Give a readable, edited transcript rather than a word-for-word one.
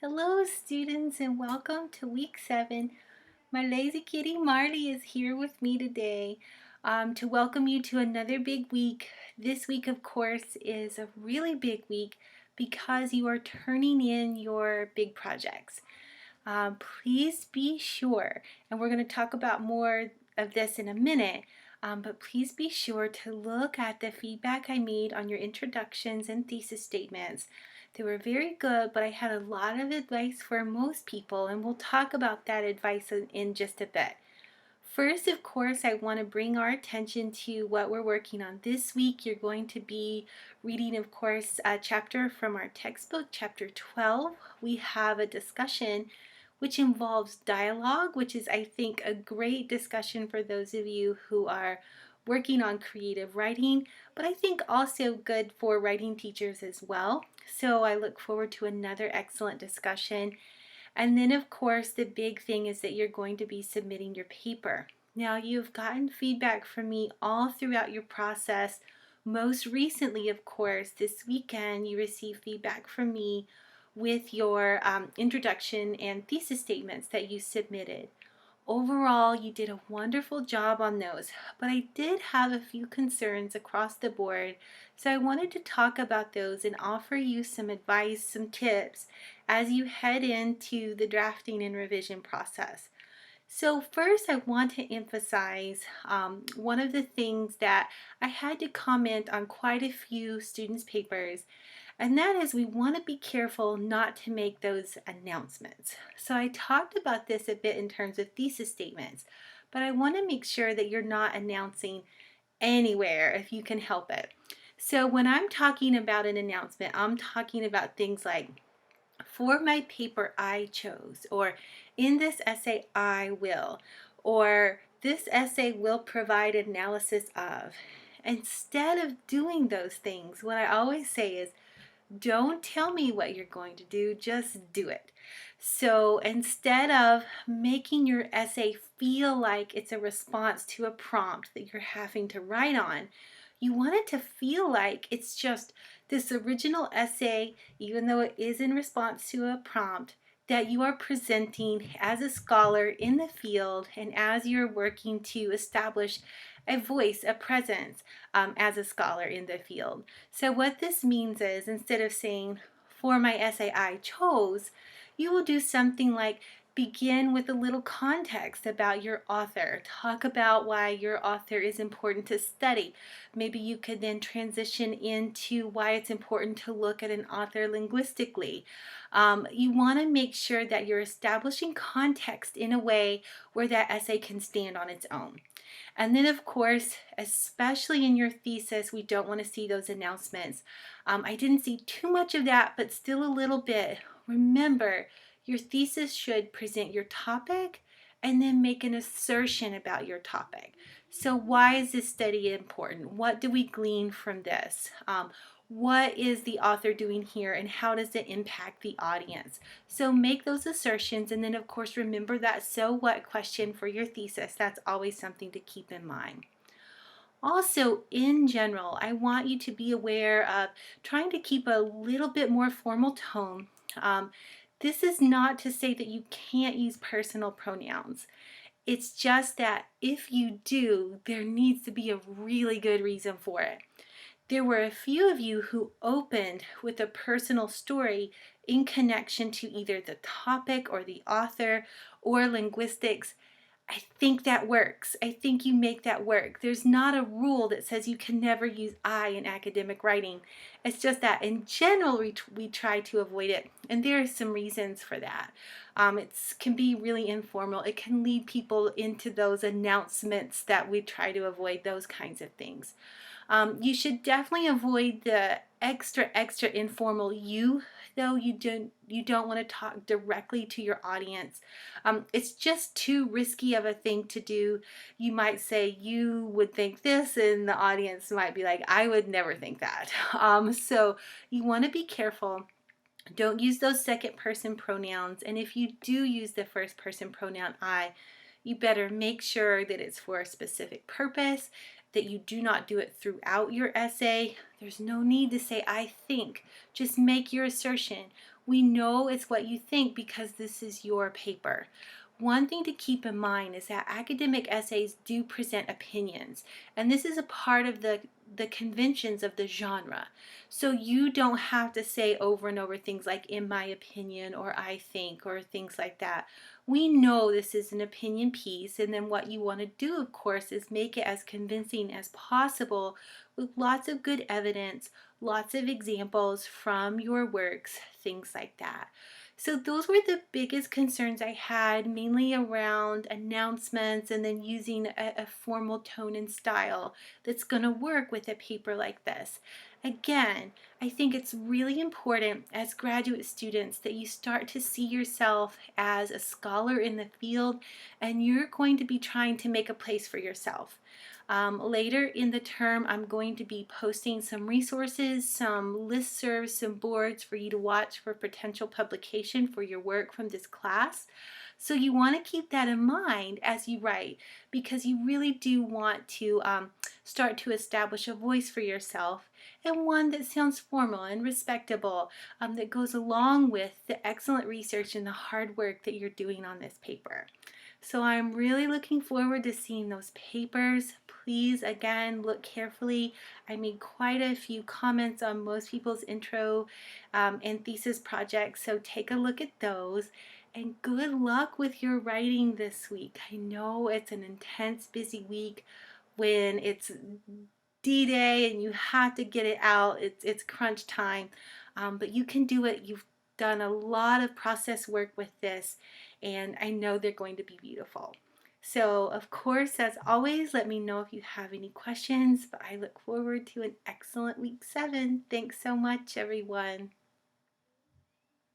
Hello students and welcome to week 7. My lazy kitty Marley is here with me today to welcome you to another big week. This week of course is a really big week because you are turning in your big projects. Please be sure, and we're going to talk about more of this in a minute, but please be sure to look at the feedback I made on your introductions and thesis statements. They were very good, but I had a lot of advice for most people, and we'll talk about that advice in just a bit. First, of course, I want to bring our attention to what we're working on this week. You're going to be reading, of course, a chapter from our textbook, chapter 12. We have a discussion which involves dialogue, which is, I think, a great discussion for those of you who are working on creative writing, but I think also good for writing teachers as well. So I look forward to another excellent discussion. And then, of course, the big thing is that you're going to be submitting your paper. Now, you've gotten feedback from me all throughout your process. Most recently, of course, this weekend, you received feedback from me with your introduction and thesis statements that you submitted. Overall, you did a wonderful job on those, but I did have a few concerns across the board, so I wanted to talk about those and offer you some advice, some tips as you head into the drafting and revision process. So first, I want to emphasize one of the things that I had to comment on quite a few students' papers, and that is we want to be careful not to make those announcements. So I talked about this a bit in terms of thesis statements, but I want to make sure that you're not announcing anywhere if you can help it. So when I'm talking about an announcement, I'm talking about things like, for my paper I chose, or in this essay I will, or this essay will provide analysis of. Instead of doing those things, what I always say is, don't tell me what you're going to do, just do it. So instead of making your essay feel like it's a response to a prompt that you're having to write on, you want it to feel like it's just this original essay, even though it is in response to a prompt, that you are presenting as a scholar in the field and as you're working to establish a voice, a presence as a scholar in the field. So what this means is, instead of saying, for my essay I chose, you will do something like begin with a little context about your author. Talk about why your author is important to study. Maybe you could then transition into why it's important to look at an author linguistically. You want to make sure that you're establishing context in a way where that essay can stand on its own. And then, of course, especially in your thesis, we don't want to see those announcements. I didn't see too much of that, but still a little bit. Remember, your thesis should present your topic and then make an assertion about your topic. So why is this study important? What do we glean from this? What is the author doing here, and how does it impact the audience? So make those assertions, and then of course remember that so what question for your thesis. That's always something to keep in mind. Also, in general, I want you to be aware of trying to keep a little bit more formal tone. This is not to say that you can't use personal pronouns. It's just that if you do, there needs to be a really good reason for it. There were a few of you who opened with a personal story in connection to either the topic or the author or linguistics. I think that works. I think you make that work. There's not a rule that says you can never use I in academic writing. It's just that in general we try to avoid it, and there are some reasons for that. It can be really informal. It can lead people into those announcements that we try to avoid, those kinds of things. You should definitely avoid the extra informal you, though. You don't want to talk directly to your audience. It's just too risky of a thing to do. You might say you would think this, and the audience might be like, I would never think that. So you want to be careful. Don't use those second person pronouns, and if you do use the first person pronoun I, you better make sure that it's for a specific purpose that you do not do it throughout your essay. There's no need to say, I think. Just make your assertion. We know it's what you think because this is your paper. One thing to keep in mind is that academic essays do present opinions, and this is a part of the conventions of the genre. So you don't have to say over and over things like in my opinion or I think or things like that. We know this is an opinion piece, and then what you want to do, of course, is make it as convincing as possible with lots of good evidence, lots of examples from your works, things like that. So those were the biggest concerns I had, mainly around announcements and then using a formal tone and style that's going to work with a paper like this. Again, I think it's really important as graduate students that you start to see yourself as a scholar in the field, and you're going to be trying to make a place for yourself. Later in the term, I'm going to be posting some resources, some listservs, some boards for you to watch for potential publication for your work from this class. So you want to keep that in mind as you write, because you really do want to start to establish a voice for yourself, and one that sounds formal and respectable, that goes along with the excellent research and the hard work that you're doing on this paper. So I'm really looking forward to seeing those papers. Please, again, look carefully. I made quite a few comments on most people's intro and thesis projects, so take a look at those. And good luck with your writing this week. I know it's an intense, busy week when it's D-Day and you have to get it out. It's crunch time, but you can do it. You've done a lot of process work with this, and I know they're going to be beautiful. So, of course, as always, let me know if you have any questions, but I look forward to an excellent week 7. Thanks so much, everyone.